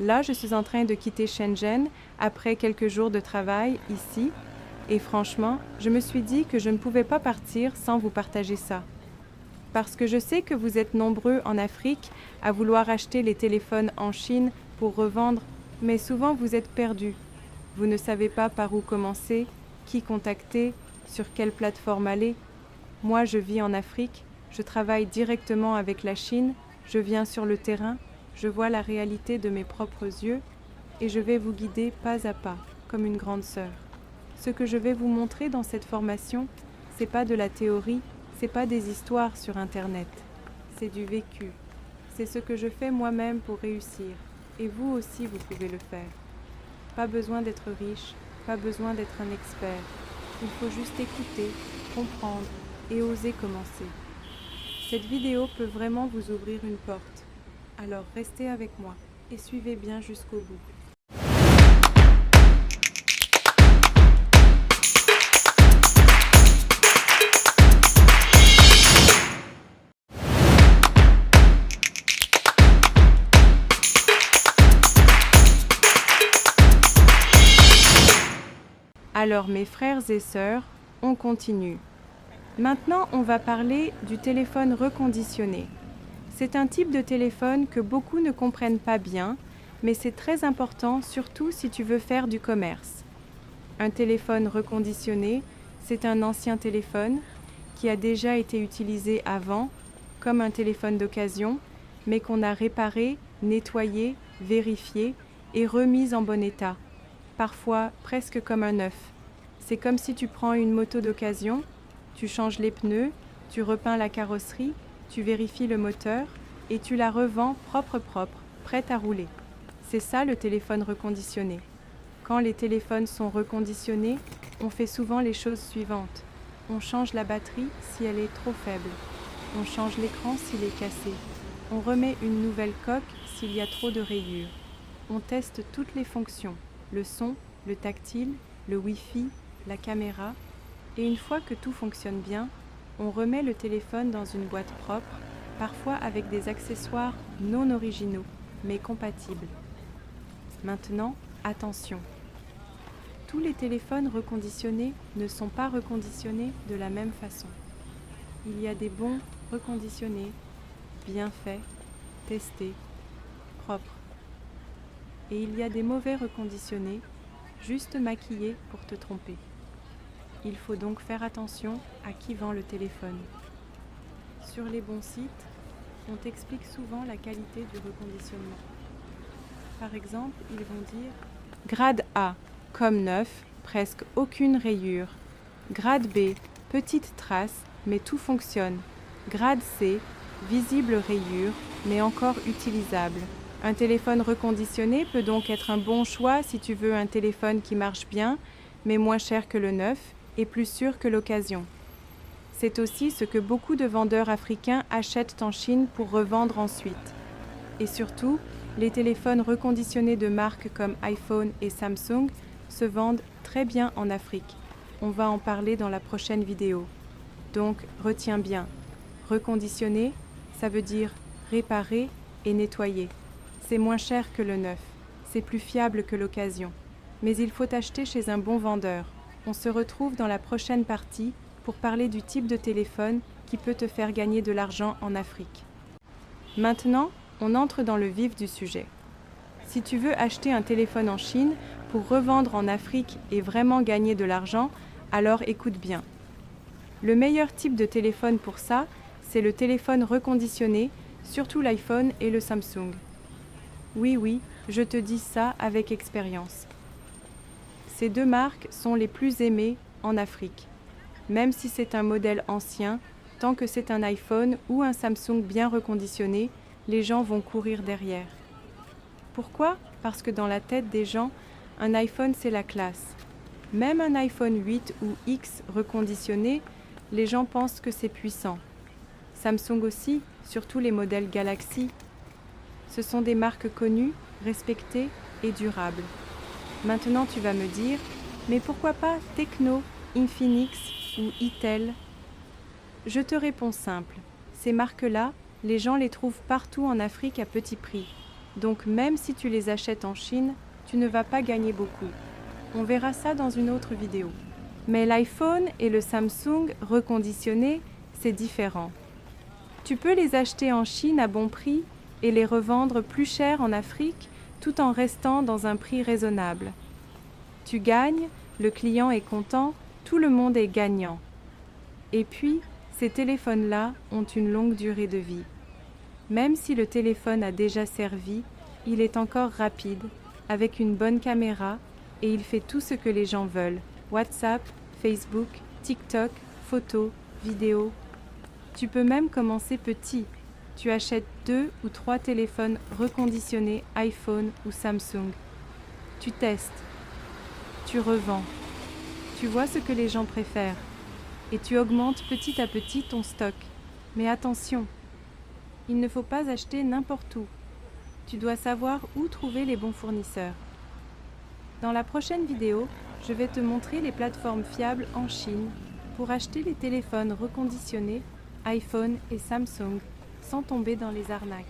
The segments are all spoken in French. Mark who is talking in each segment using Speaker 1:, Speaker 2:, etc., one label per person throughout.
Speaker 1: Là, je suis en train de quitter Shenzhen après quelques jours de travail ici, et franchement, je me suis dit que je ne pouvais pas partir sans vous partager ça. Parce que je sais que vous êtes nombreux en Afrique à vouloir acheter les téléphones en Chine pour revendre, mais souvent vous êtes perdus. Vous ne savez pas par où commencer, qui contacter, sur quelle plateforme aller. Moi, je vis en Afrique, je travaille directement avec la Chine, je viens sur le terrain, je vois la réalité de mes propres yeux et je vais vous guider pas à pas, comme une grande sœur. Ce que je vais vous montrer dans cette formation, c'est pas de la théorie, c'est pas des histoires sur Internet, c'est du vécu. C'est ce que je fais moi-même pour réussir, et vous aussi vous pouvez le faire. Pas besoin d'être riche, pas besoin d'être un expert. Il faut juste écouter, comprendre et oser commencer. Cette vidéo peut vraiment vous ouvrir une porte. Alors restez avec moi et suivez bien jusqu'au bout. Alors mes frères et sœurs, on continue. Maintenant, on va parler du téléphone reconditionné. C'est un type de téléphone que beaucoup ne comprennent pas bien, mais c'est très important, surtout si tu veux faire du commerce. Un téléphone reconditionné, c'est un ancien téléphone qui a déjà été utilisé avant, comme un téléphone d'occasion, mais qu'on a réparé, nettoyé, vérifié et remis en bon état, parfois presque comme un neuf. C'est comme si tu prends une moto d'occasion, tu changes les pneus, tu repeins la carrosserie, tu vérifies le moteur et tu la revends propre, prête à rouler. C'est ça le téléphone reconditionné. Quand les téléphones sont reconditionnés, on fait souvent les choses suivantes. On change la batterie si elle est trop faible. On change l'écran s'il est cassé. On remet une nouvelle coque s'il y a trop de rayures. On teste toutes les fonctions, le son, le tactile, le Wi-Fi, la caméra. Et une fois que tout fonctionne bien, on remet le téléphone dans une boîte propre, parfois avec des accessoires non originaux, mais compatibles. Maintenant, attention. Tous les téléphones reconditionnés ne sont pas reconditionnés de la même façon. Il y a des bons reconditionnés, bien faits, testés, propres. Et il y a des mauvais reconditionnés, juste maquillés pour te tromper. Il faut donc faire attention à qui vend le téléphone. Sur les bons sites, on t'explique souvent la qualité du reconditionnement. Par exemple, ils vont dire « Grade A, comme neuf, presque aucune rayure. Grade B, petite trace, mais tout fonctionne. Grade C, visible rayure, mais encore utilisable. » Un téléphone reconditionné peut donc être un bon choix si tu veux un téléphone qui marche bien, mais moins cher que le neuf et plus sûr que l'occasion. C'est aussi ce que beaucoup de vendeurs africains achètent en Chine pour revendre ensuite. Et surtout, les téléphones reconditionnés de marques comme iPhone et Samsung se vendent très bien en Afrique. On va en parler dans la prochaine vidéo. Donc, retiens bien. Reconditionner, ça veut dire réparer et nettoyer. C'est moins cher que le neuf, c'est plus fiable que l'occasion. Mais il faut acheter chez un bon vendeur. On se retrouve dans la prochaine partie pour parler du type de téléphone qui peut te faire gagner de l'argent en Afrique. Maintenant, on entre dans le vif du sujet. Si tu veux acheter un téléphone en Chine pour revendre en Afrique et vraiment gagner de l'argent, alors écoute bien. Le meilleur type de téléphone pour ça, c'est le téléphone reconditionné, surtout l'iPhone et le Samsung. Oui, je te dis ça avec expérience. Ces deux marques sont les plus aimées en Afrique. Même si c'est un modèle ancien, tant que c'est un iPhone ou un Samsung bien reconditionné, les gens vont courir derrière. Pourquoi ? Parce que dans la tête des gens, un iPhone c'est la classe. Même un iPhone 8 ou X reconditionné, les gens pensent que c'est puissant. Samsung aussi, surtout les modèles Galaxy. Ce sont des marques connues, respectées et durables. Maintenant tu vas me dire, mais pourquoi pas Tecno, Infinix ou Itel ? Je te réponds simple, ces marques-là, les gens les trouvent partout en Afrique à petit prix. Donc même si tu les achètes en Chine, tu ne vas pas gagner beaucoup. On verra ça dans une autre vidéo. Mais l'iPhone et le Samsung reconditionnés, c'est différent. Tu peux les acheter en Chine à bon prix et les revendre plus cher en Afrique tout en restant dans un prix raisonnable. Tu gagnes, le client est content, tout le monde est gagnant. Et puis, ces téléphones-là ont une longue durée de vie. Même si le téléphone a déjà servi, il est encore rapide, avec une bonne caméra, et il fait tout ce que les gens veulent. WhatsApp, Facebook, TikTok, photos, vidéos. Tu peux même commencer petit. Tu achètes 2 ou 3 téléphones reconditionnés iPhone ou Samsung. Tu testes. Tu revends. Tu vois ce que les gens préfèrent. Et tu augmentes petit à petit ton stock. Mais attention, il ne faut pas acheter n'importe où. Tu dois savoir où trouver les bons fournisseurs. Dans la prochaine vidéo, je vais te montrer les plateformes fiables en Chine pour acheter les téléphones reconditionnés iPhone et Samsung sans tomber dans les arnaques.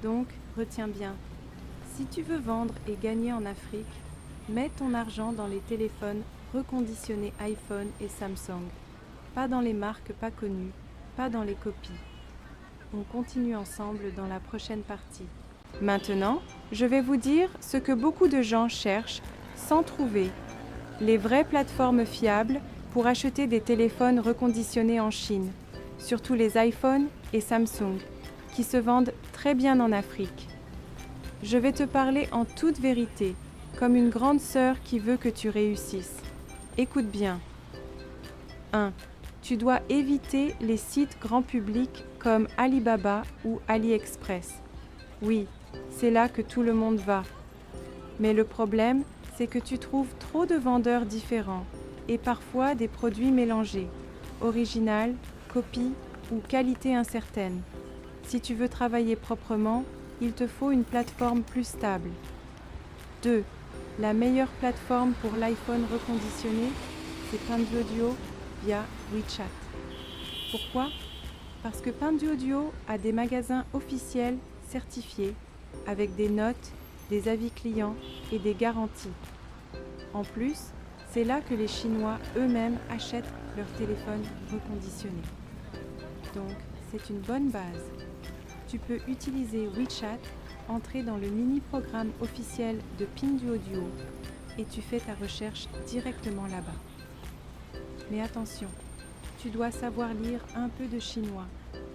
Speaker 1: Donc, retiens bien, si tu veux vendre et gagner en Afrique, mets ton argent dans les téléphones reconditionnés iPhone et Samsung, pas dans les marques pas connues, pas dans les copies. On continue ensemble dans la prochaine partie. Maintenant, je vais vous dire ce que beaucoup de gens cherchent sans trouver. Les vraies plateformes fiables pour acheter des téléphones reconditionnés en Chine, surtout les iPhone et Samsung, qui se vendent très bien en Afrique. Je vais te parler en toute vérité, comme une grande sœur qui veut que tu réussisses. Écoute bien. 1. Tu dois éviter les sites grand public comme Alibaba ou AliExpress. Oui, c'est là que tout le monde va. Mais le problème, c'est que tu trouves trop de vendeurs différents et parfois des produits mélangés, original, copie ou qualité incertaine. Si tu veux travailler proprement, il te faut une plateforme plus stable. 2. La meilleure plateforme pour l'iPhone reconditionné, c'est Pinduoduo via WeChat. Pourquoi ? Parce que Pinduoduo a des magasins officiels certifiés avec des notes, des avis clients et des garanties. En plus, c'est là que les Chinois eux-mêmes achètent leurs téléphones reconditionnés. Donc, c'est une bonne base. Tu peux utiliser WeChat, entrer dans le mini-programme officiel de Pinduoduo et tu fais ta recherche directement là-bas. Mais attention, tu dois savoir lire un peu de chinois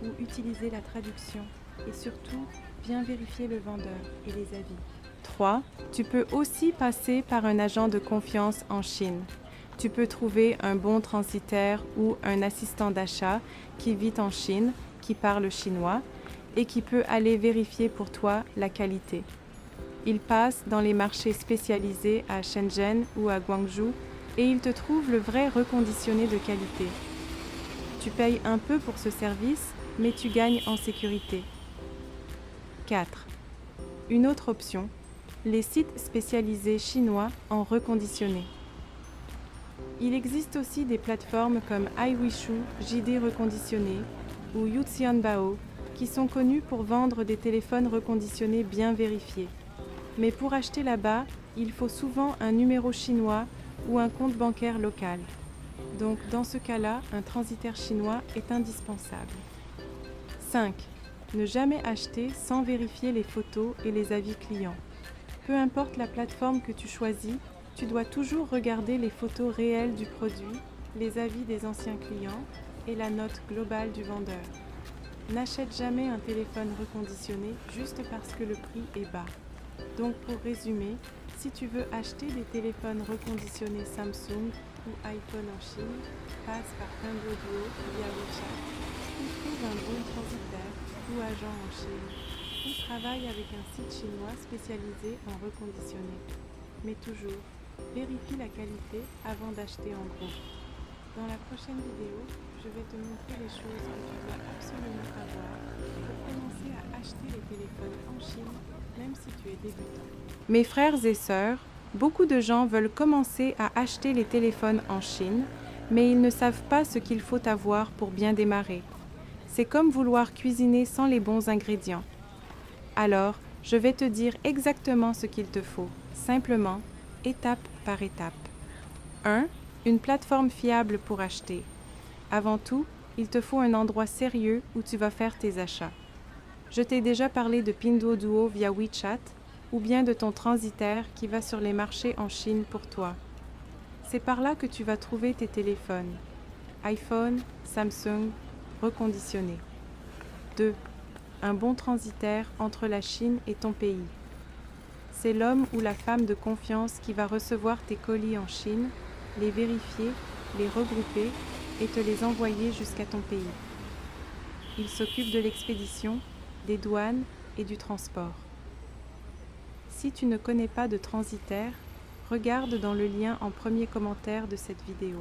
Speaker 1: ou utiliser la traduction et surtout bien vérifier le vendeur et les avis. 3. Tu peux aussi passer par un agent de confiance en Chine. Tu peux trouver un bon transitaire ou un assistant d'achat qui vit en Chine, qui parle chinois et qui peut aller vérifier pour toi la qualité. Il passe dans les marchés spécialisés à Shenzhen ou à Guangzhou et il te trouve le vrai reconditionné de qualité. Tu payes un peu pour ce service, mais tu gagnes en sécurité. 4. Une autre option, les sites spécialisés chinois en reconditionné. Il existe aussi des plateformes comme iWishu, JD Reconditionné ou Yuxianbao qui sont connues pour vendre des téléphones reconditionnés bien vérifiés. Mais pour acheter là-bas, il faut souvent un numéro chinois ou un compte bancaire local. Donc dans ce cas-là, un transitaire chinois est indispensable. 5. Ne jamais acheter sans vérifier les photos et les avis clients. Peu importe la plateforme que tu choisis, tu dois toujours regarder les photos réelles du produit, les avis des anciens clients et la note globale du vendeur. N'achète jamais un téléphone reconditionné juste parce que le prix est bas. Donc pour résumer, si tu veux acheter des téléphones reconditionnés Samsung ou iPhone en Chine, passe par Pinduoduo via WeChat, ou trouve un bon transitaire ou agent en Chine, ou travaille avec un site chinois spécialisé en reconditionné. Mais toujours, vérifie la qualité avant d'acheter en gros. Dans la prochaine vidéo, je vais te montrer les choses que tu dois absolument savoir pour commencer à acheter les téléphones en Chine, même si tu es débutant. Mes frères et sœurs, beaucoup de gens veulent commencer à acheter les téléphones en Chine, mais ils ne savent pas ce qu'il faut avoir pour bien démarrer. C'est comme vouloir cuisiner sans les bons ingrédients. Alors, Je vais te dire exactement ce qu'il te faut, simplement, étape par étape. 1. Une plateforme fiable pour acheter. Avant tout, il te faut un endroit sérieux où tu vas faire tes achats. Je t'ai déjà parlé de Pinduoduo via WeChat ou bien de ton transitaire qui va sur les marchés en Chine pour toi. C'est par là que tu vas trouver tes téléphones. iPhone, Samsung, reconditionnés. 2. Un bon transitaire entre la Chine et ton pays. C'est l'homme ou la femme de confiance qui va recevoir tes colis en Chine, les vérifier, les regrouper et te les envoyer jusqu'à ton pays. Il s'occupe de l'expédition, des douanes et du transport. Si tu ne connais pas de transitaire, regarde dans le lien en premier commentaire de cette vidéo.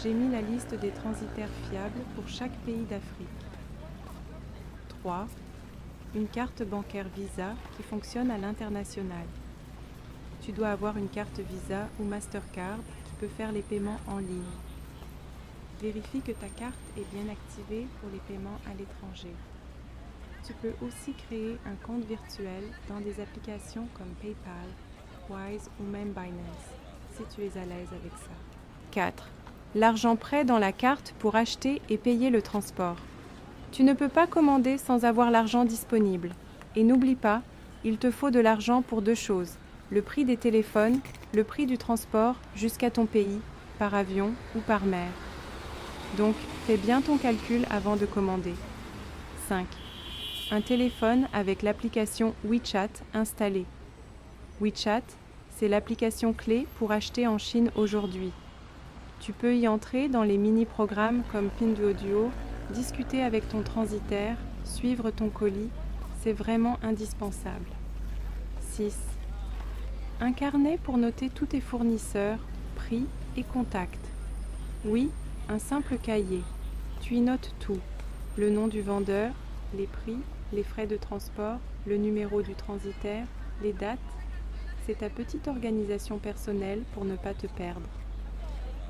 Speaker 1: J'ai mis la liste des transitaires fiables pour chaque pays d'Afrique. 3. Une carte bancaire Visa qui fonctionne à l'international. Tu dois avoir une carte Visa ou Mastercard qui peut faire les paiements en ligne. Vérifie que ta carte est bien activée pour les paiements à l'étranger. Tu peux aussi créer un compte virtuel dans des applications comme PayPal, Wise ou même Binance, si tu es à l'aise avec ça. 4. L'argent prêt dans la carte pour acheter et payer le transport. Tu ne peux pas commander sans avoir l'argent disponible. Et n'oublie pas, il te faut de l'argent pour 2 choses, le prix des téléphones, le prix du transport jusqu'à ton pays, par avion ou par mer. Donc, fais bien ton calcul avant de commander. 5. Un téléphone avec l'application WeChat installée. WeChat, c'est l'application clé pour acheter en Chine aujourd'hui. Tu peux y entrer dans les mini-programmes comme Pinduoduo, discuter avec ton transitaire, suivre ton colis, c'est vraiment indispensable. 6. Un carnet pour noter tous tes fournisseurs, prix et contacts. Oui, un simple cahier. Tu y notes tout. Le nom du vendeur, les prix, les frais de transport, le numéro du transitaire, les dates. C'est ta petite organisation personnelle pour ne pas te perdre.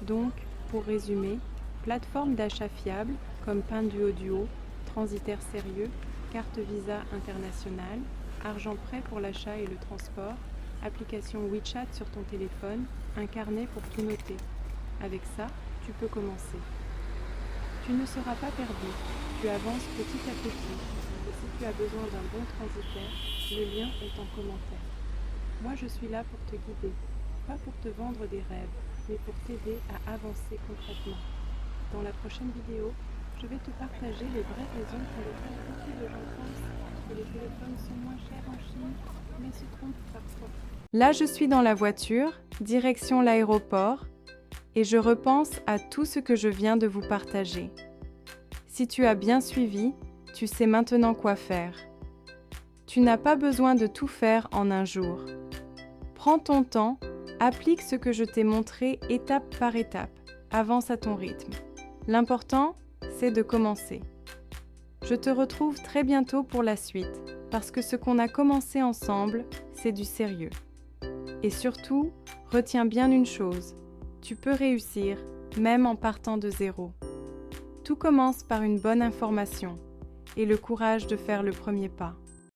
Speaker 1: Donc, pour résumer, plateforme d'achat fiable comme Pinduoduo, transitaire sérieux, carte Visa internationale, argent prêt pour l'achat et le transport, application WeChat sur ton téléphone, un carnet pour tout noter. Avec ça, tu peux commencer. Tu ne seras pas perdu, tu avances petit à petit. Et si tu as besoin d'un bon transitaire, le lien est en commentaire. Moi je suis là pour te guider, pas pour te vendre des rêves, mais pour t'aider à avancer concrètement. Dans la prochaine vidéo, je vais te partager les vraies raisons pour lesquelles beaucoup de gens pensent que les téléphones sont moins chers en Chine, mais se trompent parfois. Là, je suis dans la voiture, direction l'aéroport, et je repense à tout ce que je viens de vous partager. Si tu as bien suivi, tu sais maintenant quoi faire. Tu n'as pas besoin de tout faire en un jour. Prends ton temps, applique ce que je t'ai montré étape par étape, avance à ton rythme. L'important, c'est de commencer. Je te retrouve très bientôt pour la suite, parce que ce qu'on a commencé ensemble, c'est du sérieux. Et surtout, retiens bien une chose, tu peux réussir, même en partant de zéro. Tout commence par une bonne information et le courage de faire le premier pas.